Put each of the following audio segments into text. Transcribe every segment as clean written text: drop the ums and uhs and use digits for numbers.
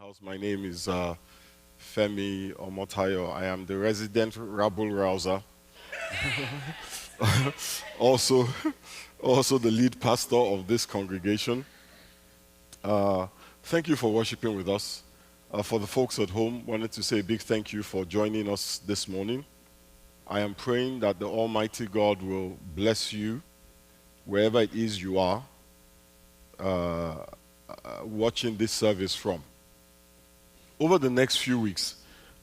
house. My name is Femi Omotayo. I am the resident rabble rouser. also, also the lead pastor of this congregation. Thank you for worshiping with us. For the folks at home, wanted to say a big thank you for joining us this morning. I am praying that the Almighty God will bless you wherever it is you are watching this service from. Over the next few weeks,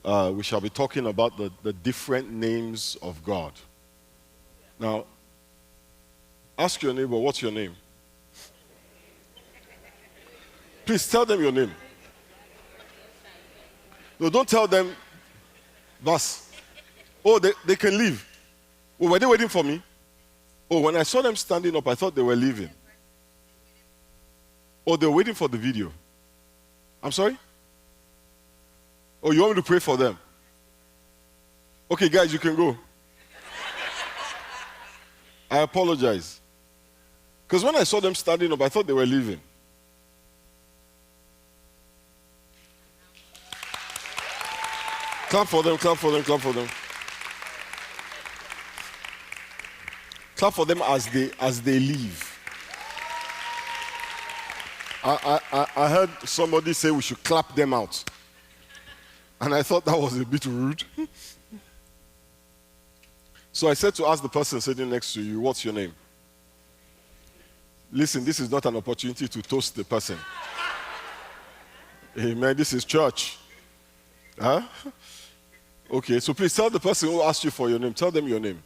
we shall be talking about the different names of God. Now, ask your neighbor, what's your name? Please tell them your name. No, don't tell them, Vas. Oh, they can leave. Oh, were they waiting for me? Oh, when I saw them standing up, I thought they were leaving. Oh, they're waiting for the video. I'm sorry? Oh, you want me to pray for them? Okay, guys, you can go. I apologize. Because when I saw them standing up, I thought they were leaving. Clap for them, clap for them, clap for them. Clap for them as they leave. I heard somebody say we should clap them out. And I thought that was a bit rude. So I said to ask the person sitting next to you, what's your name? Listen, this is not an opportunity to toast the person. Amen. This is church. Huh? Okay, so please tell the person who asked you for your name, tell them your name.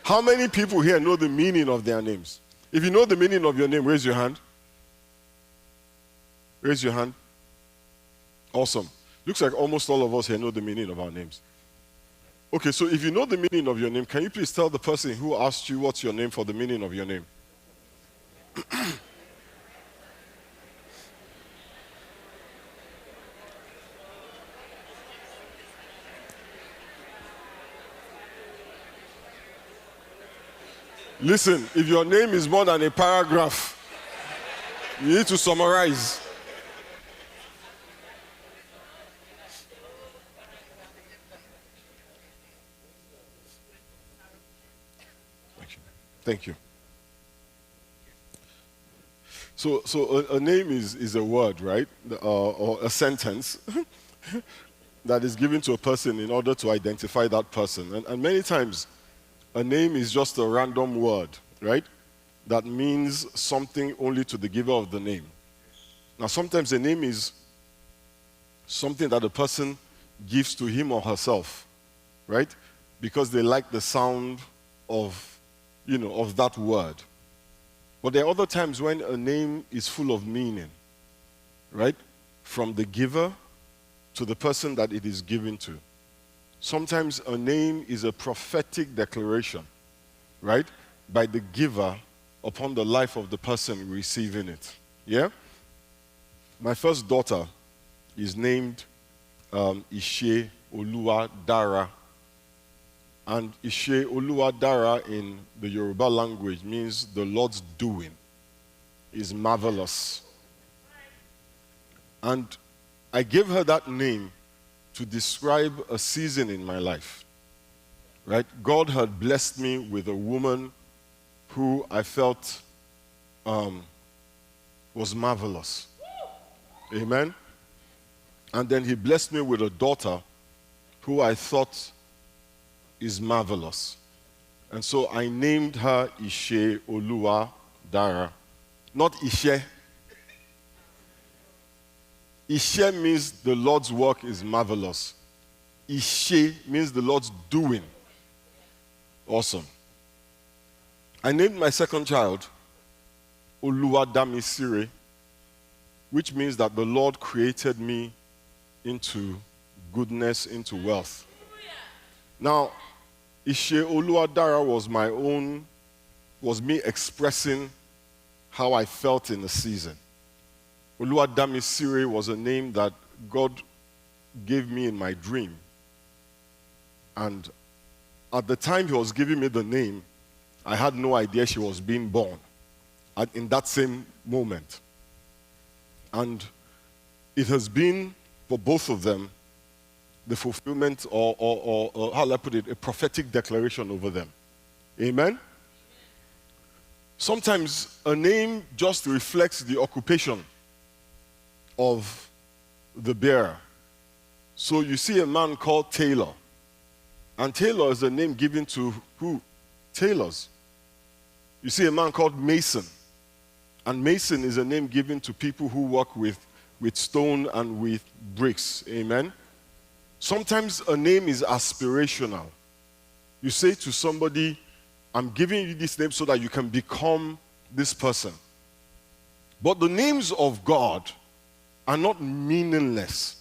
How many people here know the meaning of their names? If you know the meaning of your name, raise your hand. Raise your hand. Awesome. Looks like almost all of us here know the meaning of our names. Okay, so if you know the meaning of your name, can you please tell the person who asked you what's your name for the meaning of your name? Listen, if your name is more than a paragraph, you need to summarize. Thank you. So a name is a word, right? Or a sentence that is given to a person in order to identify that person. And many times, a name is just a random word, right? That means something only to the giver of the name. Now, sometimes a name is something that a person gives to him or herself, right? Because they like the sound of that word. But there are other times when a name is full of meaning, right? From the giver to the person that it is given to. Sometimes a name is a prophetic declaration, right? By the giver upon the life of the person receiving it. Yeah? My first daughter is named Ishe Oluwa Dara. And Ishe Oluwa Dara in the Yoruba language means the Lord's doing is marvelous. And I gave her that name to describe a season in my life, right? God had blessed me with a woman who I felt was marvelous. Amen? And then he blessed me with a daughter who I thought is marvelous. And so I named her Ishe Oluwa Dara. Not Ishe. Ishe means the Lord's work is marvelous. Ishe means the Lord's doing. Awesome. I named my second child Oluwadamisire, which means that the Lord created me into goodness, into wealth. Now, Ishe Oluwadara was me expressing how I felt in the season. Oluwadamisire was a name that God gave me in my dream. And at the time he was giving me the name, I had no idea she was being born. in that same moment. And it has been, for both of them, the fulfillment or how do I put it, a prophetic declaration over them. Amen? Sometimes a name just reflects the occupation of the bearer. So you see a man called Taylor. And Taylor is a name given to who? Tailors. You see a man called Mason. And Mason is a name given to people who work with stone and with bricks. Amen? Sometimes a name is aspirational. You say to somebody, I'm giving you this name so that you can become this person. But the names of God are not meaningless.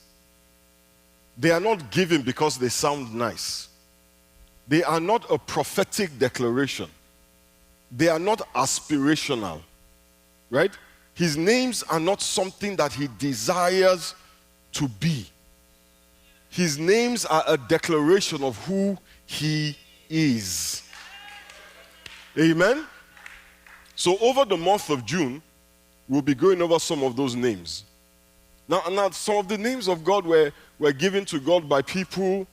They are not given because they sound nice. They are not a prophetic declaration. They are not aspirational. Right? His names are not something that he desires to be. His names are a declaration of who he is. Amen? So over the month of June, we'll be going over some of those names. Now some of the names of God were given to God by people,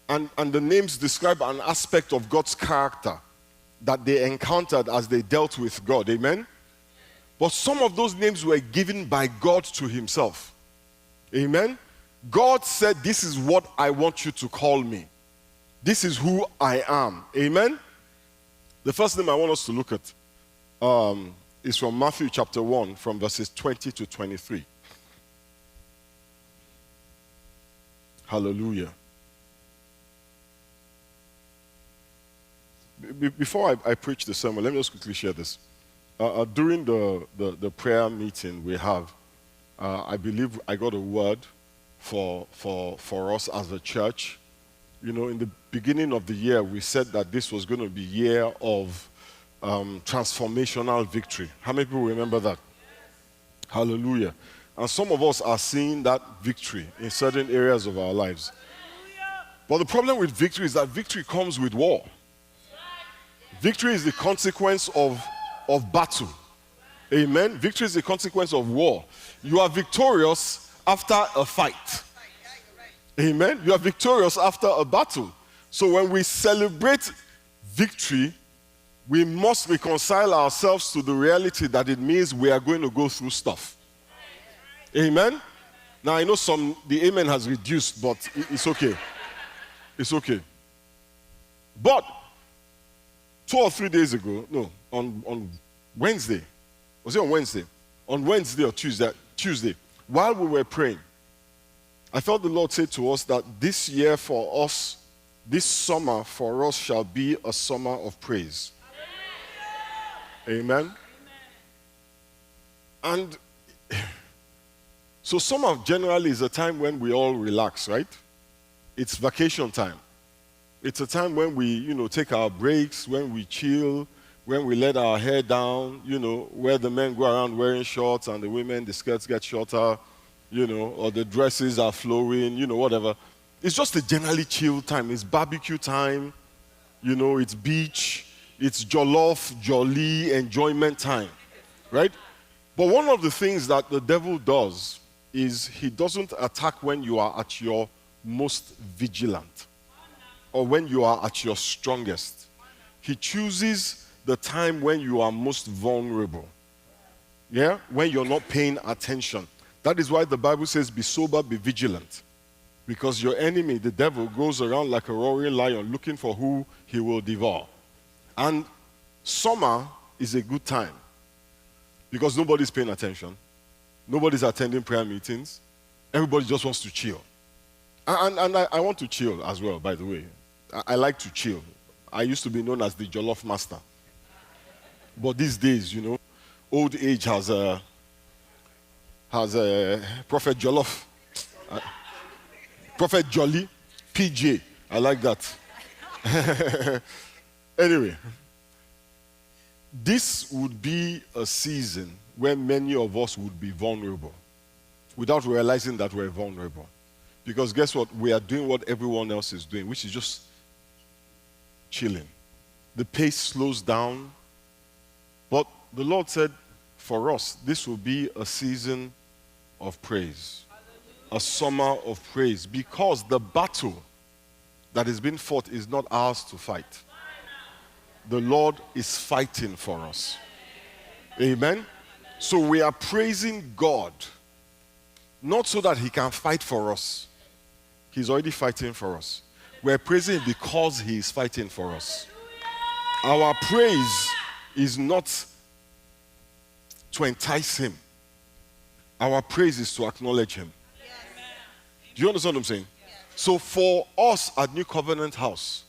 and the names describe an aspect of God's character that they encountered as they dealt with God. Amen? But some of those names were given by God to himself. Amen? God said, this is what I want you to call me. This is who I am. Amen? The first name I want us to look at is from Matthew chapter 1, from verses 20 to 23. Hallelujah. Before I preach the sermon, let me just quickly share this. During the prayer meeting we have, I believe I got a word for us as a church. You know, in the beginning of the year, we said that this was going to be a year of transformational victory. How many people remember that? Hallelujah. And some of us are seeing that victory in certain areas of our lives. But the problem with victory is that victory comes with war. Victory is the consequence of battle. Amen. Victory is the consequence of war. You are victorious after a fight. Amen. You are victorious after a battle. So when we celebrate victory, we must reconcile ourselves to the reality that it means we are going to go through stuff. Amen. Now I know the amen has reduced, but it's okay. It's okay. But 2 or 3 days ago, no, on Wednesday, was it on Wednesday? On Wednesday or Tuesday, while we were praying, I felt the Lord say to us that this year for us, this summer for us shall be a summer of praise. Amen. And so summer generally is a time when we all relax, right? It's vacation time. It's a time when we, take our breaks, when we chill, when we let our hair down, where the men go around wearing shorts and the women, the skirts get shorter, or the dresses are flowing, whatever. It's just a generally chill time. It's barbecue time, it's beach, it's jollof, jolly, enjoyment time, right? But one of the things that the devil does is he doesn't attack when you are at your most vigilant or when you are at your strongest. He chooses the time when you are most vulnerable. Yeah? When you're not paying attention. That is why the Bible says, be sober, be vigilant. Because your enemy, the devil, goes around like a roaring lion looking for who he will devour. And summer is a good time because nobody's paying attention. Nobody's attending prayer meetings. Everybody just wants to chill. And I want to chill as well, by the way. I like to chill. I used to be known as the Jollof Master. But these days, old age has a Prophet Jollof, Prophet Jolly, PJ. I like that. Anyway, this would be a season where many of us would be vulnerable without realizing that we're vulnerable. Because guess what? We are doing what everyone else is doing, which is just chilling. The pace slows down, but the Lord said, for us, this will be a season of praise, a summer of praise, because the battle that is being fought is not ours to fight. The Lord is fighting for us. Amen? So we are praising God, not so that he can fight for us. He's already fighting for us. We're praising him because he is fighting for us. Our praise is not to entice him. Our praise is to acknowledge him. Do you understand what I'm saying? So for us at New Covenant House,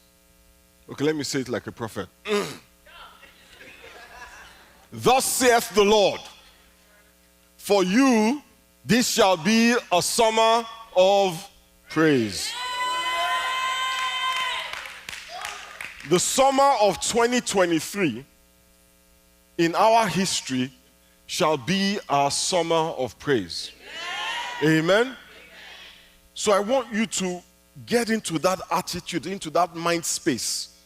okay, let me say it like a prophet. Thus saith the Lord, for you, this shall be a summer of praise. The summer of 2023 in our history shall be our summer of praise. Amen? So I want you to get into that attitude, into that mind space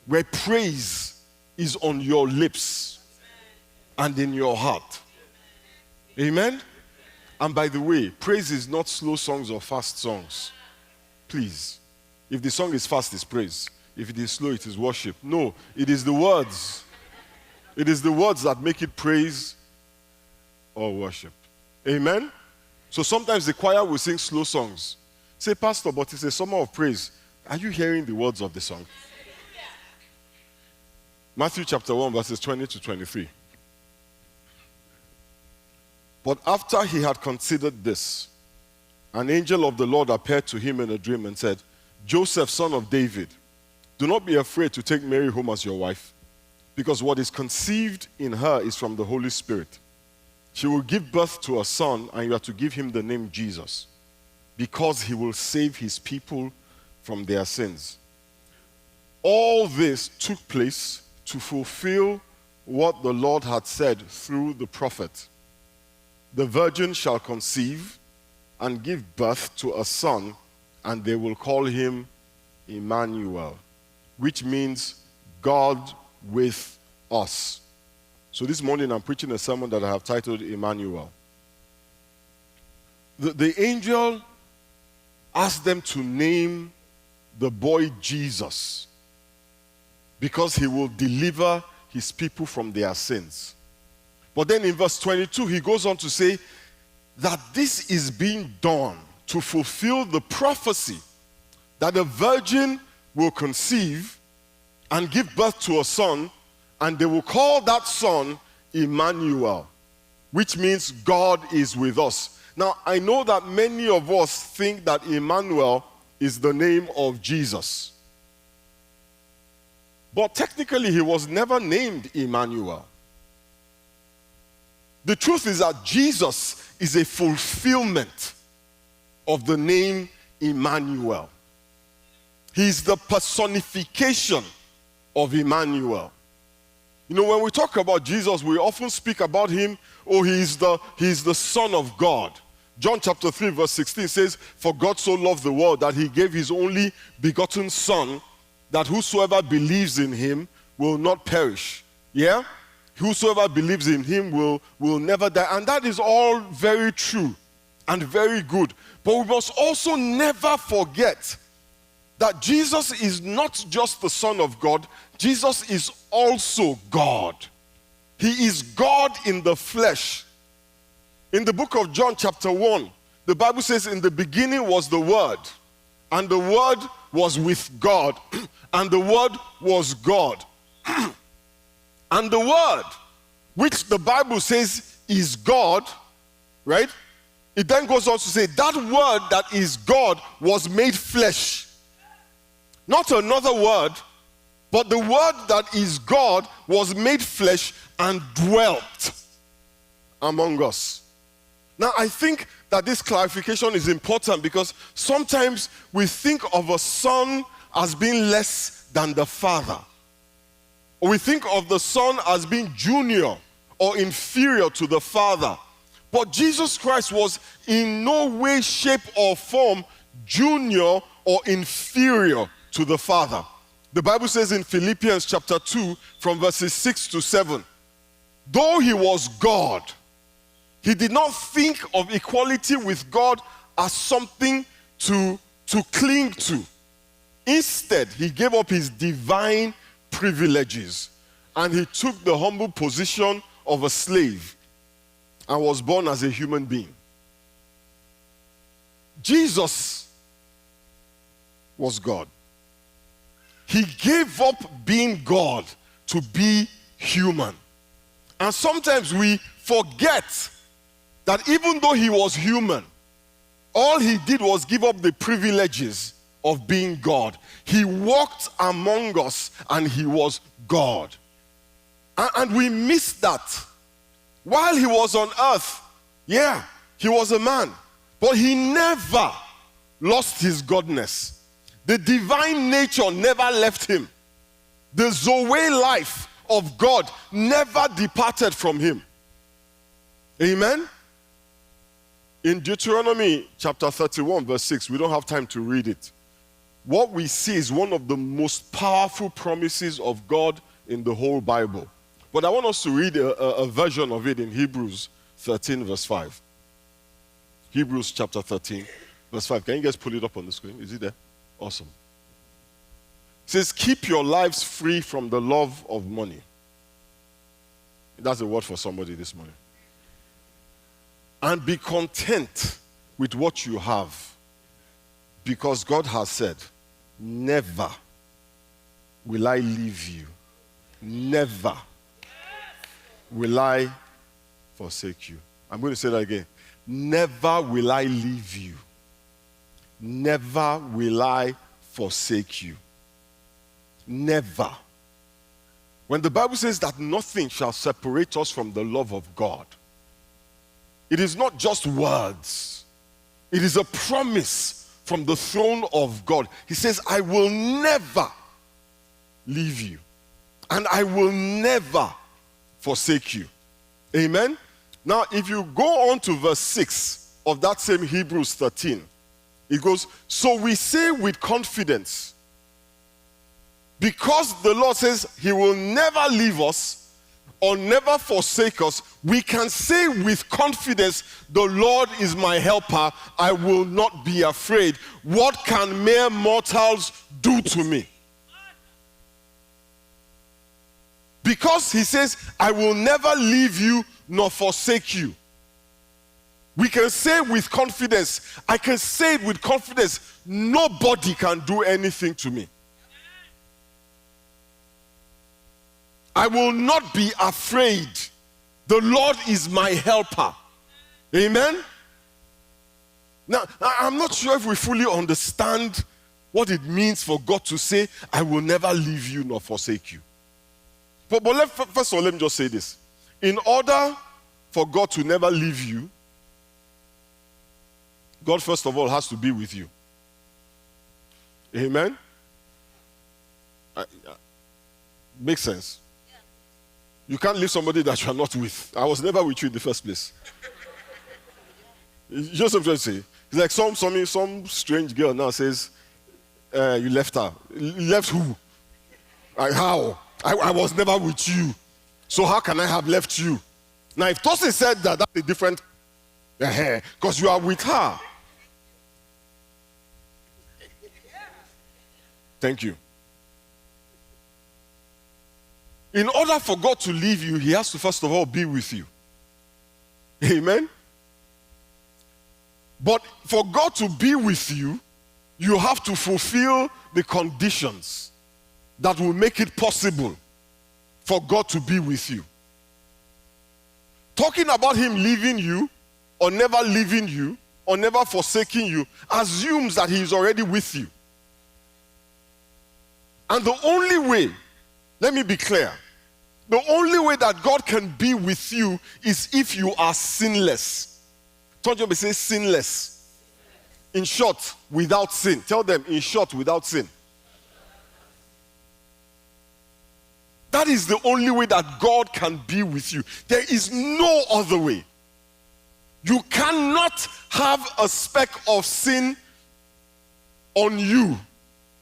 where praise is on your lips and in your heart. Amen? And by the way, praise is not slow songs or fast songs. Please. If the song is fast, it's praise. If it is slow, it is worship. No, it is the words. It is the words that make it praise or worship. Amen? So sometimes the choir will sing slow songs. Say, Pastor, but it's a summer of praise. Are you hearing the words of the song? Matthew chapter 1, verses 20 to 23. But after he had considered this, an angel of the Lord appeared to him in a dream and said, Joseph, son of David, do not be afraid to take Mary home as your wife, because what is conceived in her is from the Holy Spirit. She will give birth to a son, and you are to give him the name Jesus, because he will save his people from their sins. All this took place to fulfill what the Lord had said through the prophet. The virgin shall conceive and give birth to a son, and they will call him Emmanuel, which means God with us. So this morning I'm preaching a sermon that I have titled Emmanuel. The angel asked them to name the boy Jesus because he will deliver his people from their sins. But then in verse 22, he goes on to say that this is being done to fulfill the prophecy that a virgin will conceive and give birth to a son, and they will call that son Emmanuel, which means God is with us. Now, I know that many of us think that Emmanuel is the name of Jesus. But technically, he was never named Emmanuel. The truth is that Jesus is a fulfillment of the name Emmanuel. He's the personification of Emmanuel. You know, when we talk about Jesus, we often speak about him, he's the Son of God. John chapter 3 verse 16 says, for God so loved the world that he gave his only begotten Son, that whosoever believes in him will not perish. Yeah? Whosoever believes in him will never die. And that is all very true and very good. But we must also never forget that Jesus is not just the Son of God, Jesus is also God. He is God in the flesh. In the book of John chapter 1, the Bible says, in the beginning was the Word, and the Word was with God, and the Word was God. And the Word, which the Bible says is God, right? It then goes on to say, that Word that is God was made flesh. Not another word, but the Word that is God was made flesh and dwelt among us. Now, I think that this clarification is important because sometimes we think of a son as being less than the father. Or we think of the son as being junior or inferior to the father. But Jesus Christ was in no way, shape, or form junior or inferior to the Father. The Bible says in Philippians chapter 2, from verses 6 to 7, though he was God, he did not think of equality with God as something to cling to. Instead, he gave up his divine privileges and he took the humble position of a slave and was born as a human being. Jesus was God. He gave up being God to be human. And sometimes we forget that even though he was human, all he did was give up the privileges of being God. He walked among us and he was God. And we miss that. While he was on earth, yeah, he was a man, but he never lost his godness. The divine nature never left him. The Zoe life of God never departed from him. Amen? In Deuteronomy chapter 31, verse 6, we don't have time to read it. What we see is one of the most powerful promises of God in the whole Bible. But I want us to read a version of it in Hebrews 13, verse 5. Hebrews chapter 13, verse 5. Can you guys pull it up on the screen? Is it there? Awesome. It says, keep your lives free from the love of money. That's a word for somebody this morning. And be content with what you have, because God has said, never will I leave you. Never will I forsake you. I'm going to say that again. Never will I leave you. Never will I forsake you. Never. When the Bible says that nothing shall separate us from the love of God, it is not just words. It is a promise from the throne of God. He says, I will never leave you, and I will never forsake you. Amen? Now, if you go on to verse 6 of that same Hebrews 13, it goes, so we say with confidence, because the Lord says he will never leave us or never forsake us, we can say with confidence, the Lord is my helper, I will not be afraid. What can mere mortals do to me? Because he says, I will never leave you nor forsake you. We can say with confidence, I can say it with confidence, nobody can do anything to me. I will not be afraid. The Lord is my helper. Amen? Now, I'm not sure if we fully understand what it means for God to say, I will never leave you nor forsake you. But first of all, let me just say this. In order for God to never leave you, God first of all has to be with you. Amen? Makes sense? You can't leave somebody that you are not with. I was never with you in the first place. You just have to say. It's like some strange girl now says, you left her. You left who? How? I was never with you. So how can I have left you? Now, if Tosin said that, that's a different, because you are with her. Thank you. In order for God to leave you, he has to first of all be with you. Amen? But for God to be with you, you have to fulfill the conditions that will make it possible for God to be with you. Talking about him leaving you, or never leaving you, or never forsaking you, assumes that he is already with you. And the only way, let me be clear, the only way that God can be with you is if you are sinless. Don't you say sinless? In short, without sin. Tell them, in short, without sin. That is the only way that God can be with you. There is no other way. You cannot have a speck of sin on you,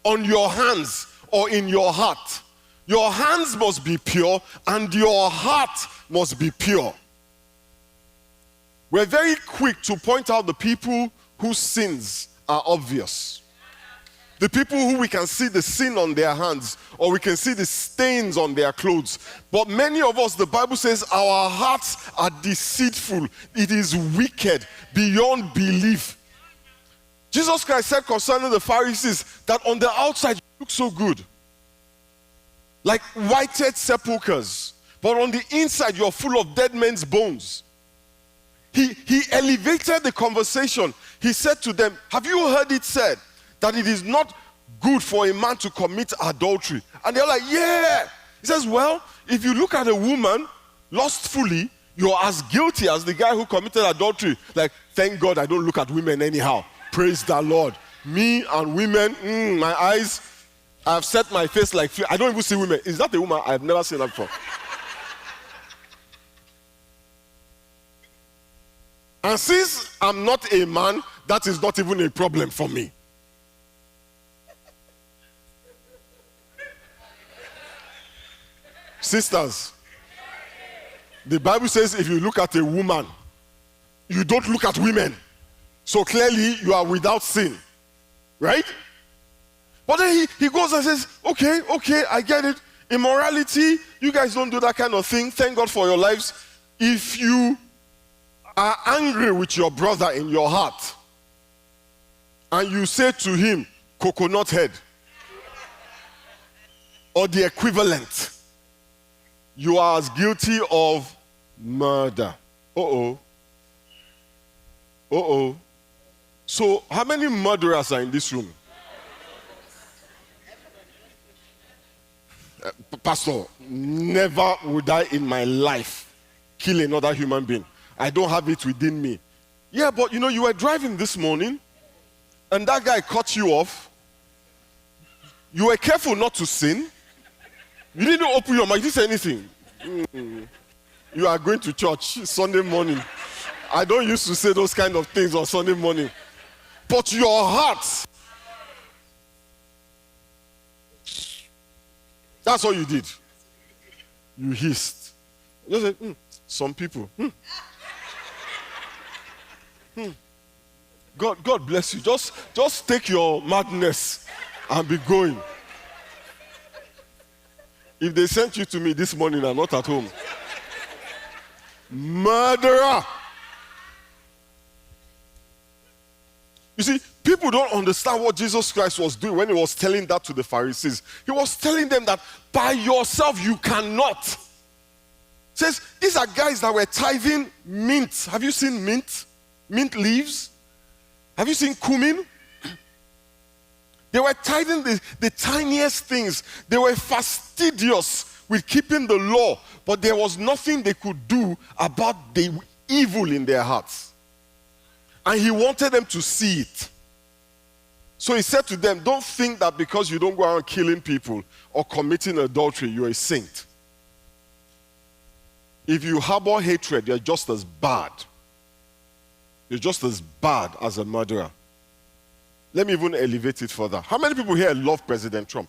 on your hands, or in your heart. Your hands must be pure and your heart must be pure. We're very quick to point out the people whose sins are obvious. The people who we can see the sin on their hands or we can see the stains on their clothes. But many of us, the Bible says, our hearts are deceitful. It is wicked beyond belief. Jesus Christ said concerning the Pharisees that on the outside you look so good, like whited sepulchres, but on the inside you're full of dead men's bones. He elevated the conversation. He said to them, have you heard it said that it is not good for a man to commit adultery? And they're like, yeah. He says, well, if you look at a woman lustfully, you're as guilty as the guy who committed adultery. Like, thank God I don't look at women anyhow. Praise the Lord. Me and women, my eyes, I've set my face like fear. I don't even see women. Is that a woman? I've never seen that before. And since I'm not a man, that is not even a problem for me. Sisters, the Bible says if you look at a woman, you don't look at women. So clearly you are without sin. Right? But then he goes and says, okay, I get it. Immorality, you guys don't do that kind of thing. Thank God for your lives. If you are angry with your brother in your heart and you say to him, coconut head, or the equivalent, you are as guilty of murder. So how many murderers are in this room? Pastor, never would I in my life kill another human being. I don't have it within me. Yeah, but you were driving this morning and that guy cut you off. You were careful not to sin. You didn't open your mouth. You didn't say anything. You are going to church Sunday morning. I don't used to say those kind of things on Sunday morning. But your heart, that's all you did. You hissed. You said, some people. God bless you. Just take your madness and be going. If they sent you to me this morning and not at home, murderer. You see, people don't understand what Jesus Christ was doing when he was telling that to the Pharisees. He was telling them that by yourself you cannot. He says, these are guys that were tithing mint. Have you seen mint? Mint leaves? Have you seen cumin? They were tithing the tiniest things. They were fastidious with keeping the law, but there was nothing they could do about the evil in their hearts. And he wanted them to see it. So he said to them, don't think that because you don't go around killing people or committing adultery, you're a saint. If you harbor hatred, you're just as bad. You're just as bad as a murderer. Let me even elevate it further. How many people here love President Trump?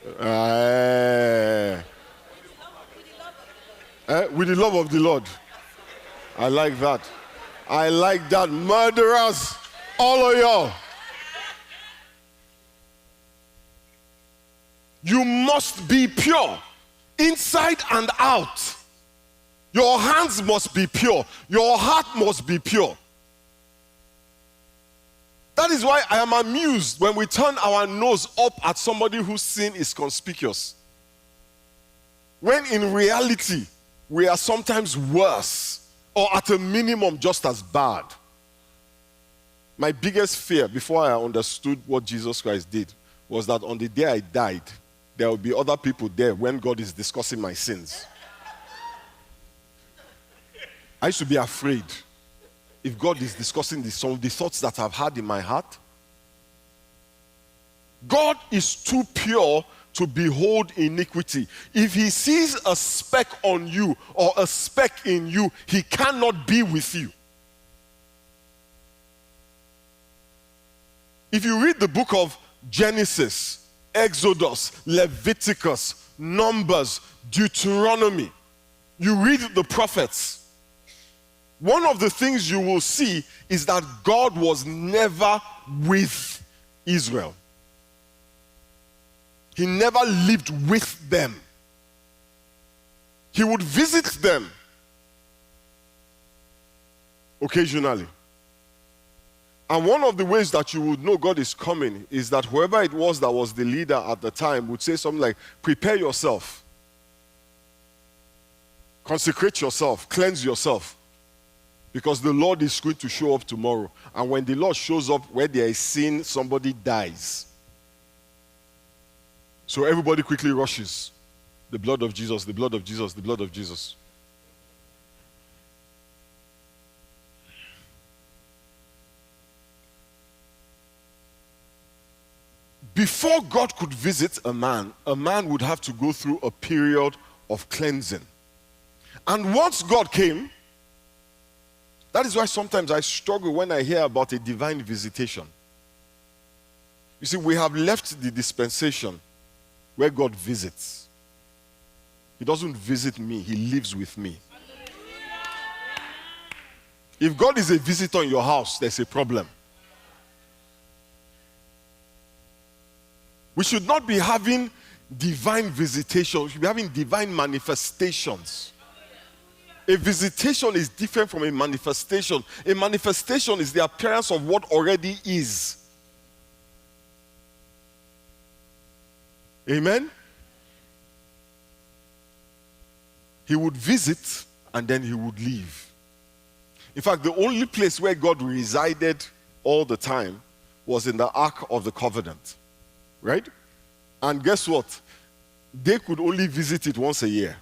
With the love of the Lord. I like that. I like that. Murderers, all of y'all. You must be pure, inside and out. Your hands must be pure. Your heart must be pure. That is why I am amused when we turn our nose up at somebody whose sin is conspicuous. When in reality, we are sometimes worse, or at a minimum just as bad. My biggest fear before I understood what Jesus Christ did was that on the day I died, there will be other people there when God is discussing my sins. I used to be afraid. If God is discussing some of the thoughts that I've had in my heart, God is too pure to behold iniquity. If he sees a speck on you or a speck in you, he cannot be with you. If you read the book of Genesis, Exodus, Leviticus, Numbers, Deuteronomy. You read the prophets. One of the things you will see is that God was never with Israel. He never lived with them. He would visit them occasionally. And one of the ways that you would know God is coming is that whoever it was that was the leader at the time would say something like, prepare yourself, consecrate yourself, cleanse yourself, because the Lord is going to show up tomorrow. And when the Lord shows up where there is sin, somebody dies. So everybody quickly rushes. The blood of Jesus, the blood of Jesus, the blood of Jesus. Before God could visit a man would have to go through a period of cleansing. And once God came, that is why sometimes I struggle when I hear about a divine visitation. You see, we have left the dispensation where God visits. He doesn't visit me, he lives with me. If God is a visitor in your house, there's a problem. We should not be having divine visitation. We should be having divine manifestations. A visitation is different from a manifestation. A manifestation is the appearance of what already is. Amen? He would visit and then he would leave. In fact, the only place where God resided all the time was in the Ark of the Covenant. Right? And guess what? They could only visit it once a year.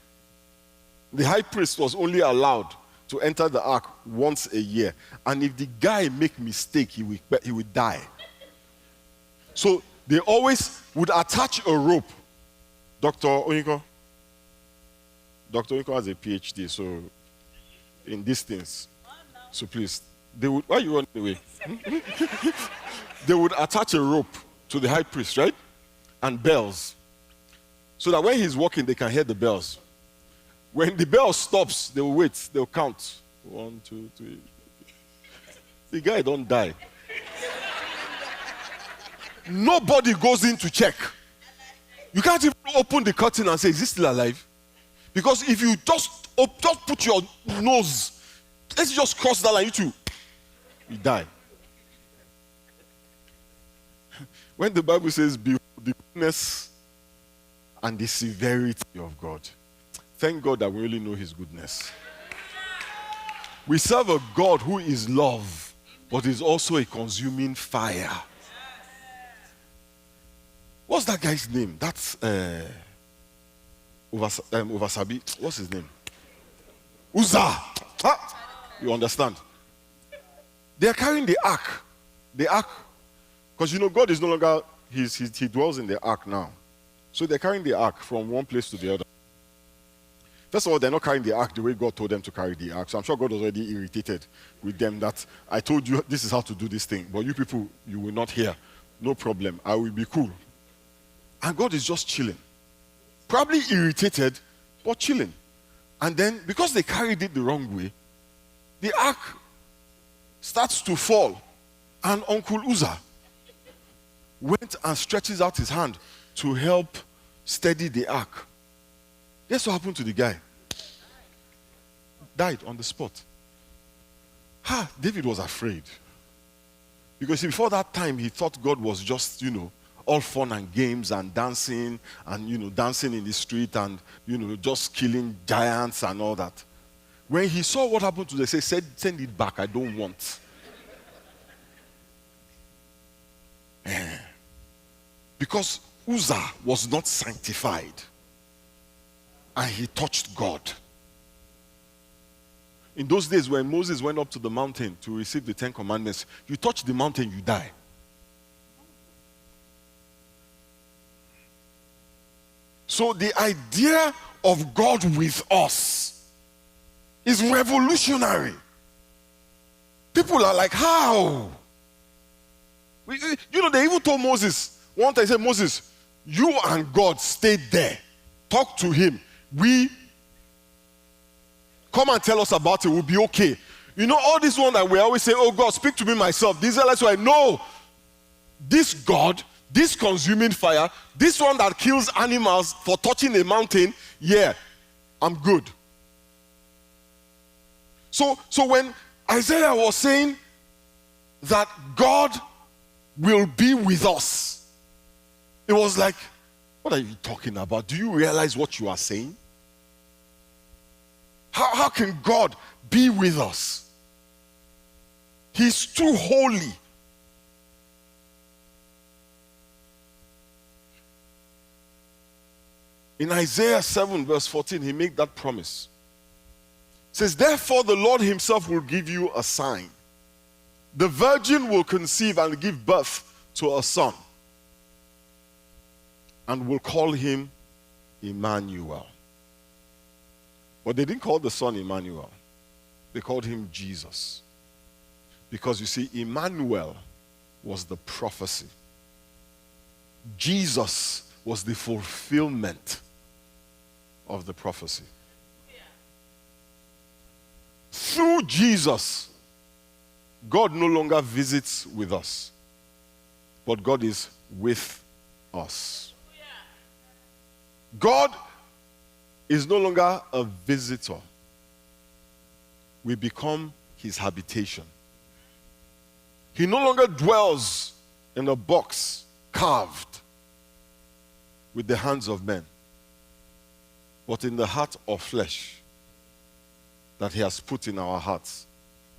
The high priest was only allowed to enter the ark once a year. And if the guy make mistake, he would die. So they always would attach a rope. Dr. Onyeko has a PhD, so in these things. So please, why are you running away? They would attach a rope to the high priest, right? And bells. So that when he's walking, they can hear the bells. When the bell stops, they will wait. They'll count. 1, 2, 3. The guy don't die. Nobody goes in to check. You can't even open the curtain and say, is he still alive? Because if you just put your nose, let's just cross that line, you die. When the Bible says, behold the goodness and the severity of God, thank God that we really know his goodness. We serve a God who is love, but is also a consuming fire. What's that guy's name? That's Ovasabi. What's his name? Uzzah. Huh? You understand? They are carrying the ark. The ark. Because you know, God is no longer, he dwells in the ark now. So they're carrying the ark from one place to the other. First of all, they're not carrying the ark the way God told them to carry the ark. So I'm sure God was already irritated with them that I told you this is how to do this thing. But you people, you will not hear. No problem. I will be cool. And God is just chilling. Probably irritated, but chilling. And then, because they carried it the wrong way, the ark starts to fall. And Uncle Uzzah went and stretches out his hand to help steady the ark. Guess what happened to the guy? Died on the spot. David was afraid. Because before that time, he thought God was just, all fun and games and dancing and, dancing in the street and, just killing giants and all that. When he saw what happened to them, he said, send it back, I don't want. Because Uzzah was not sanctified. And he touched God. In those days when Moses went up to the mountain to receive the 10 Commandments, you touch the mountain, you die. So the idea of God with us is revolutionary. People are like, how? They even told Moses, one time he said, Moses, you and God stay there. Talk to him. We come and tell us about it. We'll be okay. You know, all this one that we always say, oh God, speak to me myself. These are like, so I know this God, this consuming fire, this one that kills animals for touching a mountain, yeah, I'm good. So when Isaiah was saying that God will be with us, it was like, what are you talking about? Do you realize what you are saying? How can God be with us? He's too holy. In Isaiah 7 verse 14, he made that promise. It says, therefore the Lord himself will give you a sign. The virgin will conceive and give birth to a son, and will call him Emmanuel. But they didn't call the son Emmanuel. They called him Jesus. Because you see, Emmanuel was the prophecy. Jesus was the fulfillment of the prophecy. Through Jesus, God no longer visits with us, but God is with us. God is no longer a visitor. We become his habitation. He no longer dwells in a box carved with the hands of men, but in the heart of flesh that he has put in our hearts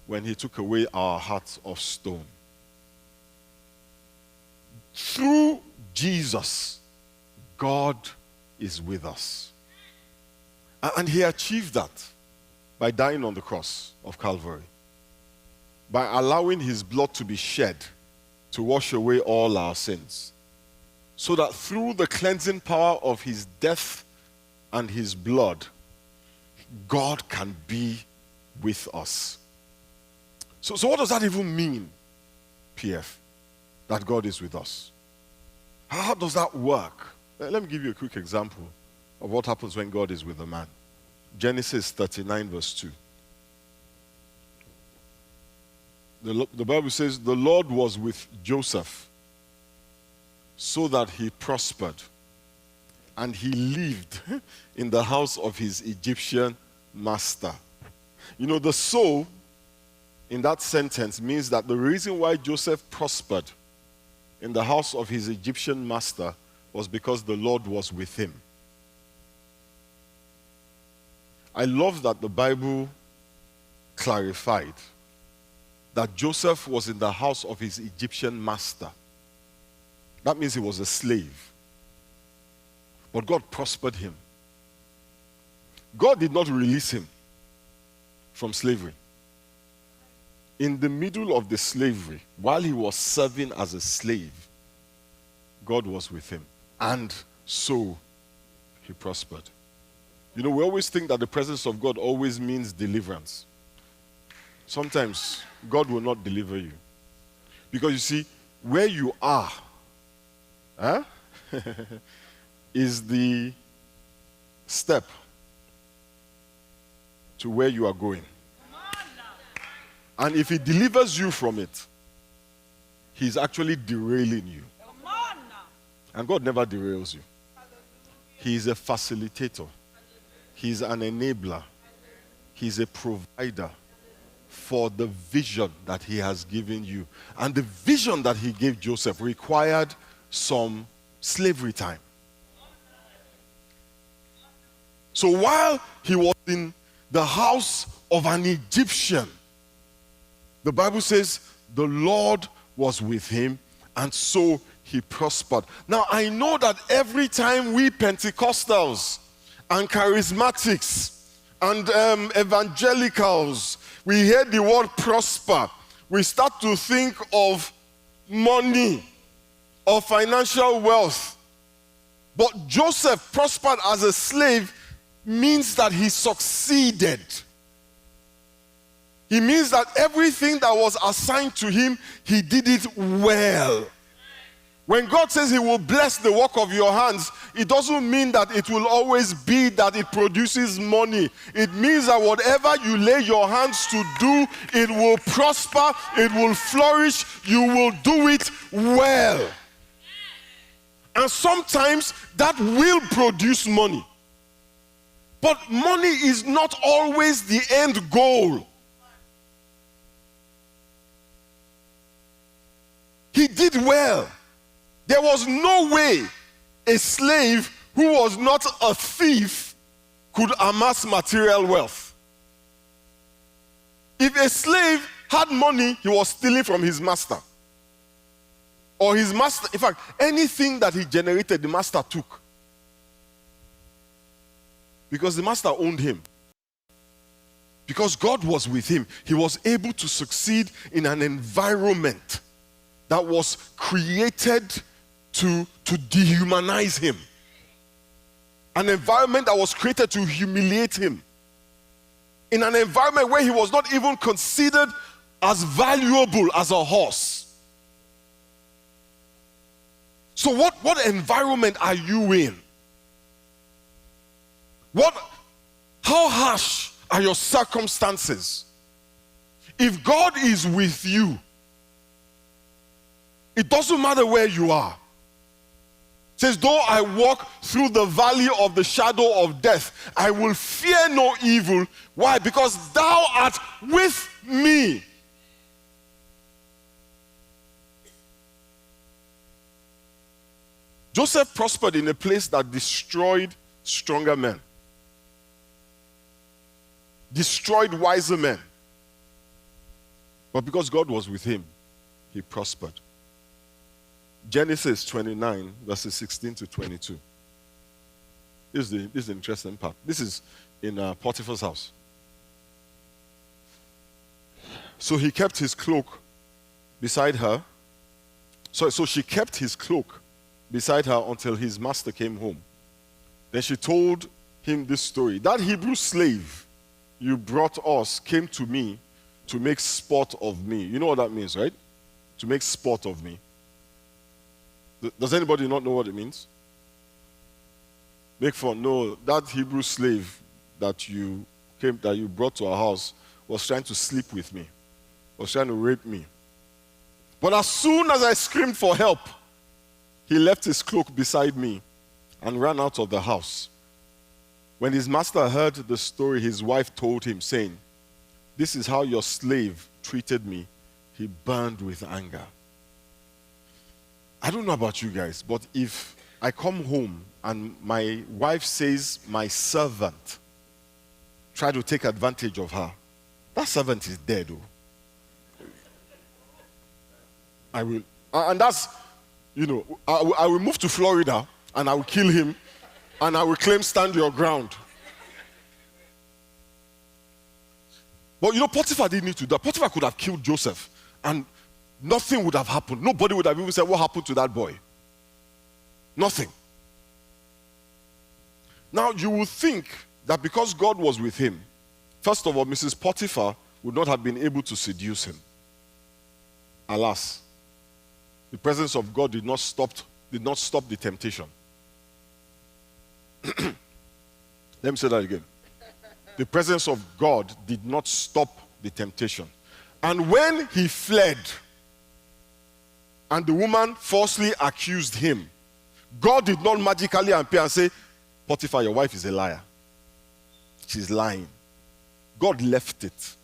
when he took away our hearts of stone. Through Jesus, God is with us. And he achieved that by dying on the cross of Calvary, by allowing his blood to be shed to wash away all our sins, so that through the cleansing power of his death and his blood, God can be with us. So what does that even mean, PF, that God is with us? How does that work? Let me give you a quick example of what happens when God is with a man. Genesis 39 verse 2. The Bible says, the Lord was with Joseph so that he prospered, and he lived in the house of his Egyptian master. You know, the so in that sentence means that the reason why Joseph prospered in the house of his Egyptian master was because the Lord was with him. I love that the Bible clarified that Joseph was in the house of his Egyptian master. That means he was a slave. But God prospered him. God did not release him from slavery. In the middle of the slavery, while he was serving as a slave, God was with him. And so he prospered. You know, we always think that the presence of God always means deliverance. Sometimes God will not deliver you. Because you see, where you are is the step to where you are going. And if he delivers you from it, he's actually derailing you. And God never derails you. He is a facilitator. He's an enabler. He's a provider for the vision that he has given you. And the vision that he gave Joseph required some slavery time. So while he was in the house of an Egyptian, the Bible says the Lord was with him, and so he prospered. Now, I know that every time we Pentecostals and charismatics and evangelicals, we hear the word prosper, we start to think of money or financial wealth. But Joseph prospered as a slave means that he succeeded. It means that everything that was assigned to him, he did it well. When God says he will bless the work of your hands, it doesn't mean that it will always be that it produces money. It means that whatever you lay your hands to do, it will prosper, it will flourish, you will do it well. And sometimes that will produce money. But money is not always the end goal. He did well. There was no way a slave who was not a thief could amass material wealth. If a slave had money, he was stealing from his master. Or his master, in fact, anything that he generated, the master took. Because the master owned him. Because God was with him, he was able to succeed in an environment that was created to dehumanize him. An environment that was created to humiliate him. In an environment where he was not even considered as valuable as a horse. So what environment are you in? How harsh are your circumstances? If God is with you, it doesn't matter where you are. It says, though I walk through the valley of the shadow of death, I will fear no evil. Why? Because thou art with me. Joseph prospered in a place that destroyed stronger men, destroyed wiser men. But because God was with him, he prospered. Genesis 29, verses 16 to 22. This is the interesting part. This is in Potiphar's house. So he kept his cloak beside her. So she kept his cloak beside her until his master came home. Then she told him this story. That Hebrew slave you brought us came to me to make sport of me. You know what that means, right? To make sport of me. Does anybody not know what it means? Make fun. No, that Hebrew slave that you brought to our house was trying to sleep with me, was trying to rape me. But as soon as I screamed for help, he left his cloak beside me and ran out of the house. When his master heard the story, his wife told him, saying, "This is how your slave treated me." He burned with anger. I don't know about you guys, but if I come home and my wife says my servant tried to take advantage of her, that servant is dead. I will, and that's, I will move to Florida and I will kill him and I will claim stand your ground. But Potiphar didn't need to do that. Potiphar could have killed Joseph and nothing would have happened. Nobody would have even said, what happened to that boy? Nothing. Now, you would think that because God was with him, first of all, Mrs. Potiphar would not have been able to seduce him. Alas, the presence of God did not stop the temptation. Let me say that again. The presence of God did not stop the temptation. And when he fled, and the woman falsely accused him, God did not magically appear and say, "Potiphar, your wife is a liar. She's lying." God left it.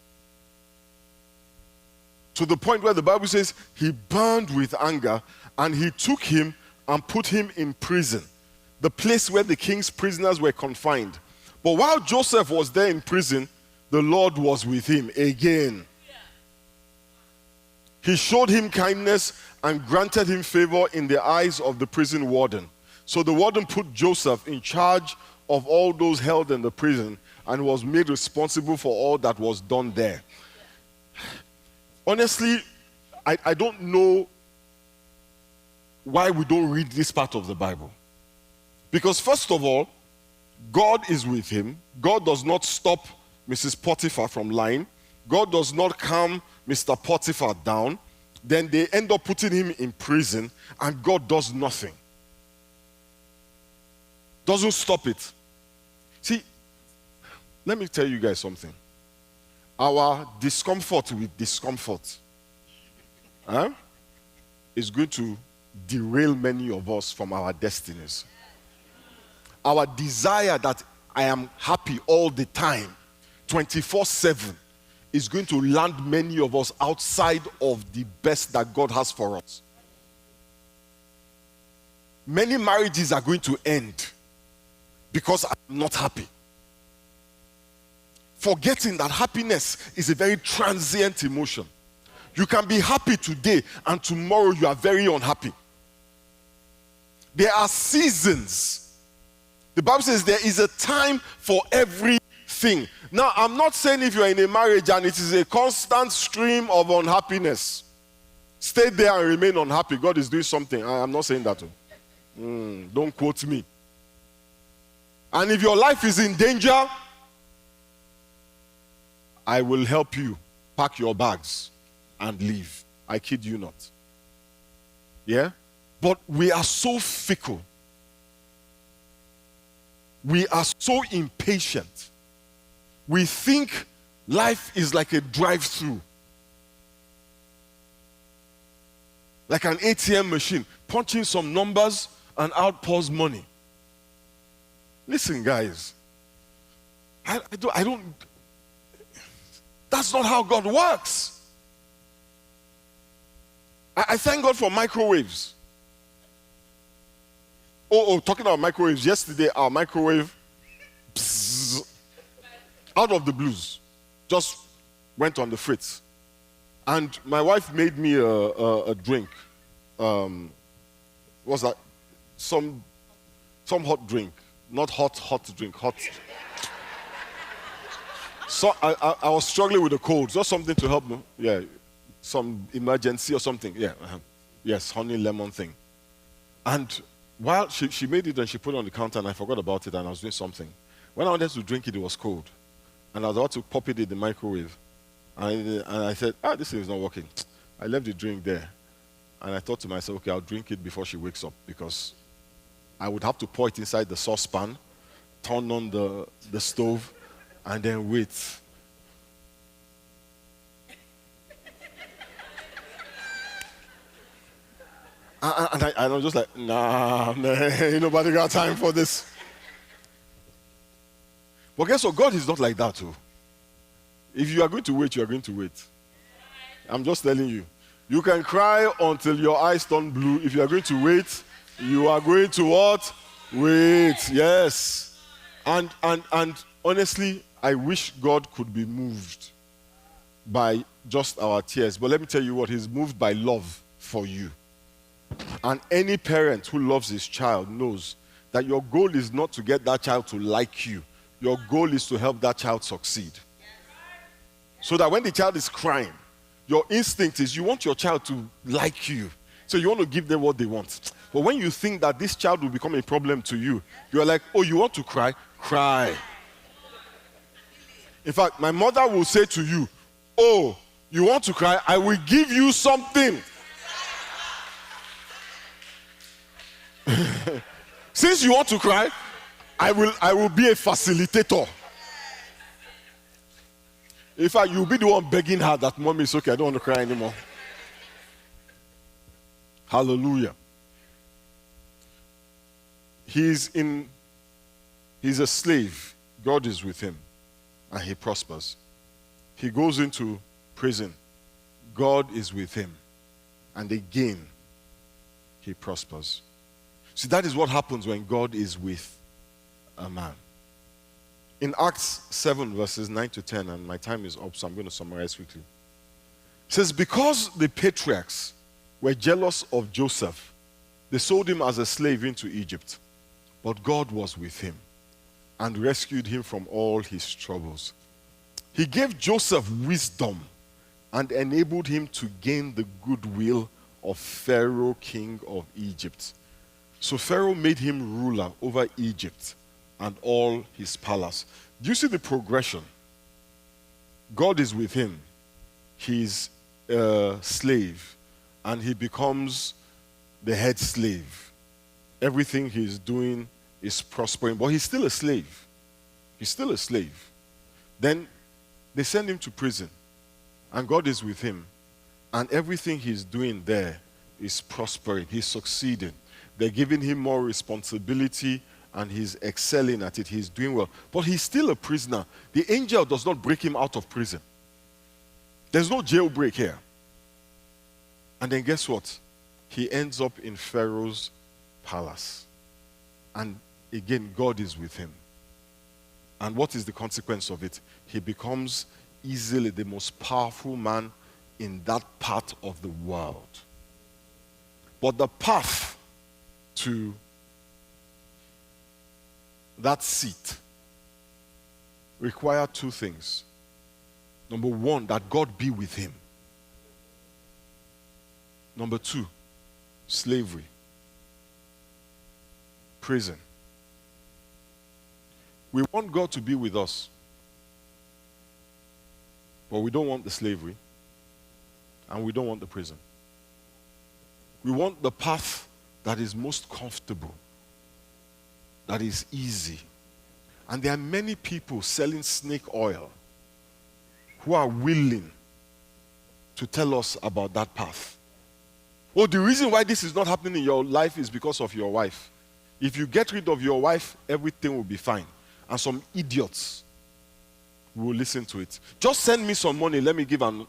To the point where the Bible says he burned with anger and he took him and put him in prison, the place where the king's prisoners were confined. But while Joseph was there in prison, the Lord was with him again. He showed him kindness and granted him favor in the eyes of the prison warden. So the warden put Joseph in charge of all those held in the prison and was made responsible for all that was done there. Honestly, I don't know why we don't read this part of the Bible. Because first of all, God is with him. God does not stop Mrs. Potiphar from lying. God does not calm Mr. Potiphar down. Then they end up putting him in prison, and God does nothing. Doesn't stop it. See, let me tell you guys something. Our discomfort with discomfort is going to derail many of us from our destinies. Our desire that I am happy all the time, 24/7, is going to land many of us outside of the best that God has for us. Many marriages are going to end because I'm not happy. Forgetting that happiness is a very transient emotion. You can be happy today and tomorrow you are very unhappy. There are seasons. The Bible says there is a time for everything. Now, I'm not saying if you're in a marriage and it is a constant stream of unhappiness, stay there and remain unhappy. God is doing something. I'm not saying that. Don't quote me. And if your life is in danger, I will help you pack your bags and leave. I kid you not. Yeah? But we are so fickle. We are so impatient. We think life is like a drive-through. Like an ATM machine, punching some numbers and out pours money. Listen, guys. I don't. That's not how God works. I thank God for microwaves. Talking about microwaves. Yesterday, our microwave, out of the blues, just went on the fritz. And my wife made me a drink. What's that? Some hot drink. Not hot drink, hot. So I was struggling with a cold. Just something to help me. Yeah, some emergency or something. Yeah, yes, honey lemon thing. And while she made it and she put it on the counter and I forgot about it and I was doing something. When I wanted to drink it, it was cold. And I was about to pop it in the microwave. And I said, this thing is not working. I left the drink there. And I thought to myself, okay, I'll drink it before she wakes up because I would have to pour it inside the saucepan, turn on the stove, and then wait. And I was just like, nah, man, ain't nobody got time for this. But guess what? God is not like that, too. If you are going to wait, you are going to wait. I'm just telling you. You can cry until your eyes turn blue. If you are going to wait, you are going to what? Wait, yes. And honestly, I wish God could be moved by just our tears. But let me tell you what, he's moved by love for you. And any parent who loves his child knows that your goal is not to get that child to like you. Your goal is to help that child succeed. So that when the child is crying, your instinct is you want your child to like you. So you want to give them what they want. But when you think that this child will become a problem to you, you're like, oh, you want to cry? Cry. In fact, my mother will say to you, oh, you want to cry? I will give you something. Since you want to cry, I will be a facilitator. In fact, you'll be the one begging her that, Mommy, it's okay, I don't want to cry anymore. Hallelujah. He's a slave. God is with him, and he prospers. He goes into prison. God is with him, and again, he prospers. See, that is what happens when God is with a man. In Acts 7, verses 9 to 10, and my time is up, so I'm going to summarize quickly. It says, because the patriarchs were jealous of Joseph, they sold him as a slave into Egypt. But God was with him and rescued him from all his troubles. He gave Joseph wisdom and enabled him to gain the goodwill of Pharaoh, king of Egypt. So Pharaoh made him ruler over Egypt and all his palace. Do you see the progression? God is with him. He's a slave. and he becomes the head slave. Everything he's doing is prospering, but he's still a slave. He's still a slave. Then they send him to prison, and God is with him, and everything he's doing there is prospering. He's succeeding. They're giving him more responsibility, and he's excelling at it. He's doing well. But he's still a prisoner. The angel does not break him out of prison. There's no jailbreak here. And then guess what? He ends up in Pharaoh's palace. And again, God is with him. And what is the consequence of it? He becomes easily the most powerful man in that part of the world. But the path to that seat required two things. Number one, that God be with him. Number two, slavery, prison. We want God to be with us, but we don't want the slavery, and we don't want the prison. We want the path that is most comfortable, that is easy. And there are many people selling snake oil who are willing to tell us about that path. Oh, the reason why this is not happening in your life is because of your wife. If you get rid of your wife, everything will be fine. And some idiots will listen to it. Just send me some money. Let me give an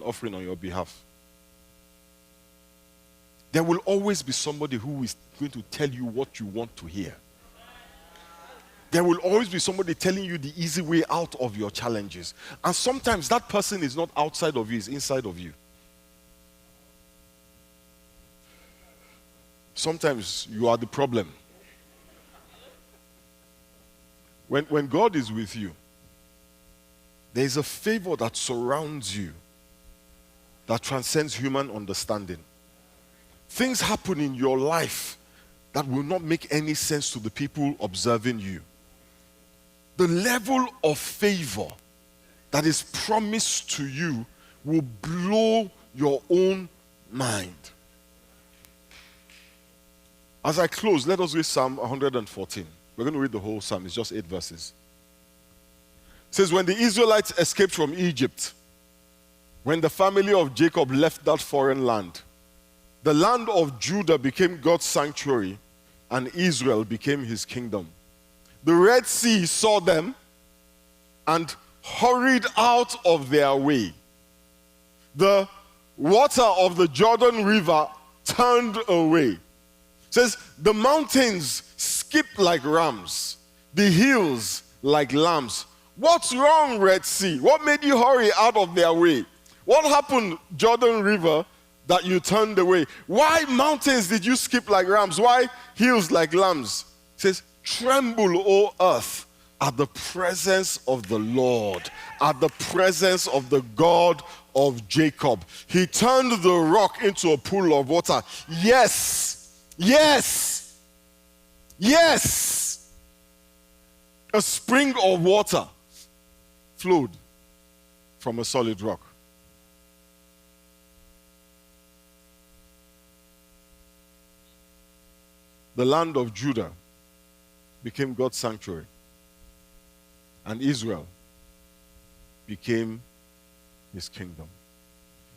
offering on your behalf. There will always be somebody who is going to tell you what you want to hear. There will always be somebody telling you the easy way out of your challenges. And sometimes that person is not outside of you, it's inside of you. Sometimes you are the problem. When God is with you, there is a favor that surrounds you that transcends human understanding. Things happen in your life that will not make any sense to the people observing you. The level of favor that is promised to you will blow your own mind. As I close, let us read Psalm 114. We're going to read the whole psalm. It's just 8 verses. It says, when the Israelites escaped from Egypt, when the family of Jacob left that foreign land, the land of Judah became God's sanctuary, and Israel became his kingdom. The Red Sea saw them and hurried out of their way. The water of the Jordan River turned away. It says, the mountains skipped like rams, the hills like lambs. What's wrong, Red Sea? What made you hurry out of their way? What happened, Jordan River, that you turned away? Why mountains did you skip like rams? Why hills like lambs? It says, tremble, O earth, at the presence of the Lord, at the presence of the God of Jacob. He turned the rock into a pool of water. Yes, yes, yes. A spring of water flowed from a solid rock. The land of Judah became God's sanctuary, and Israel became his kingdom.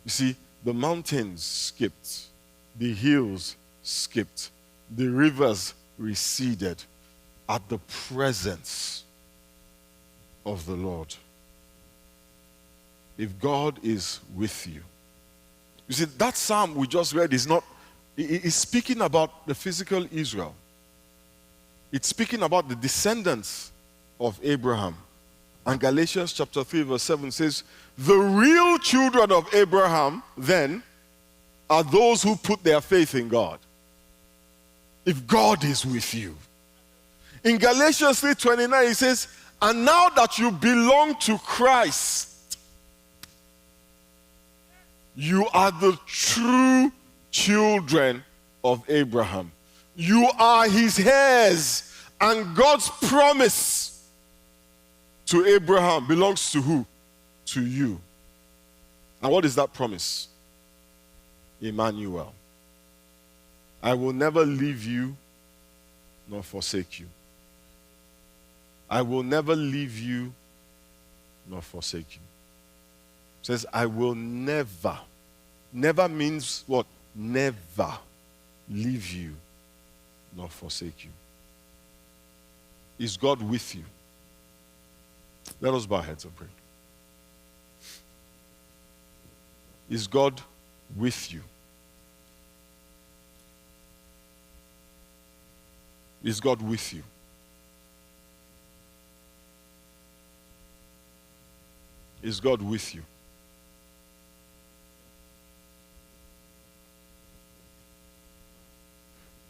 You see, the mountains skipped, the hills skipped, the rivers receded at the presence of the Lord. If God is with you. You see, that psalm we just read is not, it's speaking about the physical Israel. It's speaking about the descendants of Abraham. And Galatians chapter 3 verse 7 says, the real children of Abraham then are those who put their faith in God. If God is with you. In Galatians 3:29 he says, and now that you belong to Christ, you are the true children of Abraham. You are his heirs, and God's promise to Abraham belongs to who? To you. And what is that promise? Emmanuel. I will never leave you nor forsake you. I will never leave you nor forsake you. It says, I will never. Never means what? Never leave you nor forsake you. Is God with you? Let us bow our heads and pray. Is God with you? Is God with you? Is God with you?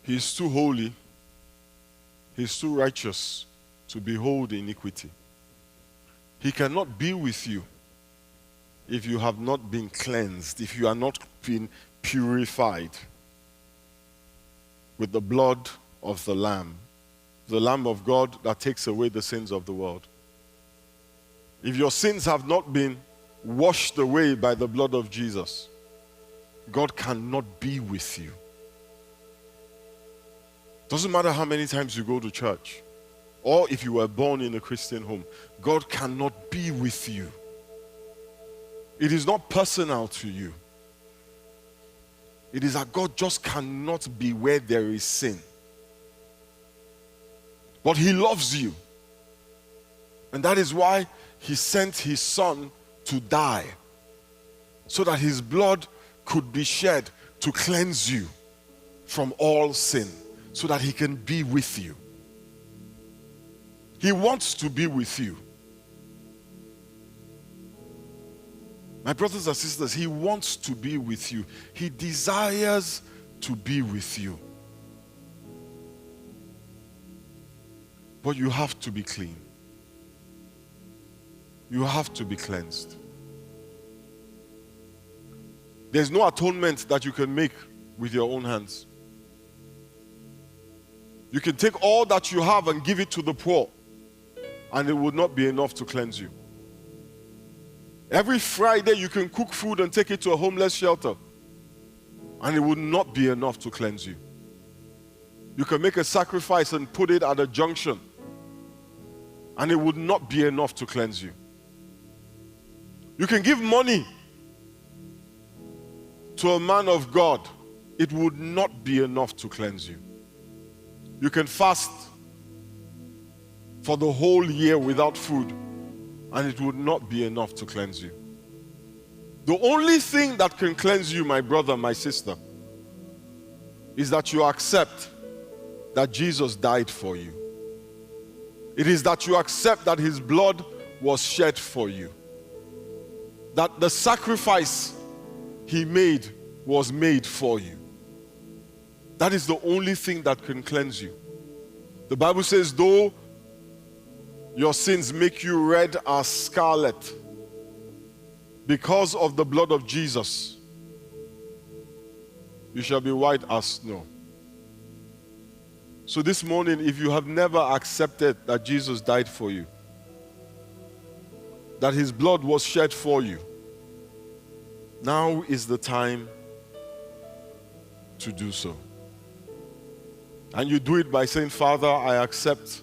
He is too holy. He is too righteous to behold iniquity. He cannot be with you if you have not been cleansed, if you are not been purified with the blood of the Lamb of God that takes away the sins of the world. If your sins have not been washed away by the blood of Jesus, God cannot be with you. Doesn't matter how many times you go to church, or if you were born in a Christian home, God cannot be with you. It is not personal to you. It is that God just cannot be where there is sin. But He loves you. And that is why He sent His Son to die, so that His blood could be shed to cleanse you from all sin, so that He can be with you. He wants to be with you. My brothers and sisters, He wants to be with you. He desires to be with you. But you have to be clean. You have to be cleansed. There's no atonement that you can make with your own hands. You can take all that you have and give it to the poor, and it would not be enough to cleanse you. Every Friday you can cook food and take it to a homeless shelter, and it would not be enough to cleanse you. You can make a sacrifice and put it at a junction, and it would not be enough to cleanse you. You can give money to a man of God. It would not be enough to cleanse you. You can fast for the whole year without food, and it would not be enough to cleanse you. The only thing that can cleanse you, my brother, my sister, is that you accept that Jesus died for you. It is that you accept that His blood was shed for you. That the sacrifice He made was made for you. That is the only thing that can cleanse you. The Bible says, though your sins make you red as scarlet, because of the blood of Jesus, you shall be white as snow. So this morning, if you have never accepted that Jesus died for you, that His blood was shed for you, now is the time to do so. And you do it by saying, Father, I accept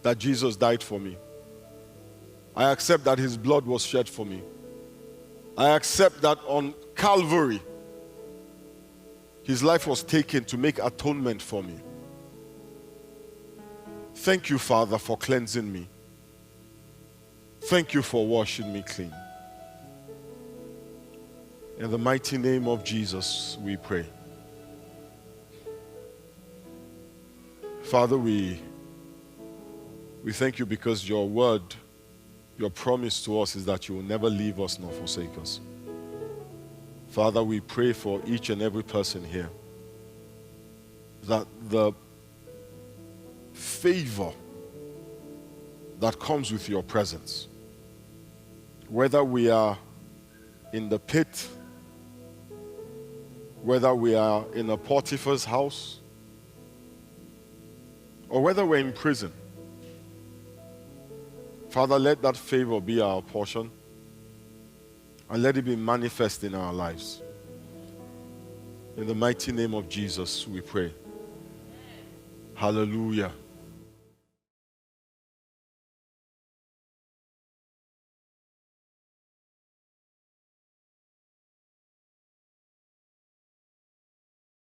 that Jesus died for me. I accept that His blood was shed for me. I accept that on Calvary, His life was taken to make atonement for me. Thank you, Father, for cleansing me. Thank you for washing me clean. In the mighty name of Jesus, we pray. Father, we thank you because your word, your promise to us is that you will never leave us nor forsake us. Father, we pray for each and every person here that the favor that comes with your presence, whether we are in the pit, whether we are in a Potiphar's house, or whether we're in prison, Father, let that favor be our portion and let it be manifest in our lives. In the mighty name of Jesus, we pray. Hallelujah.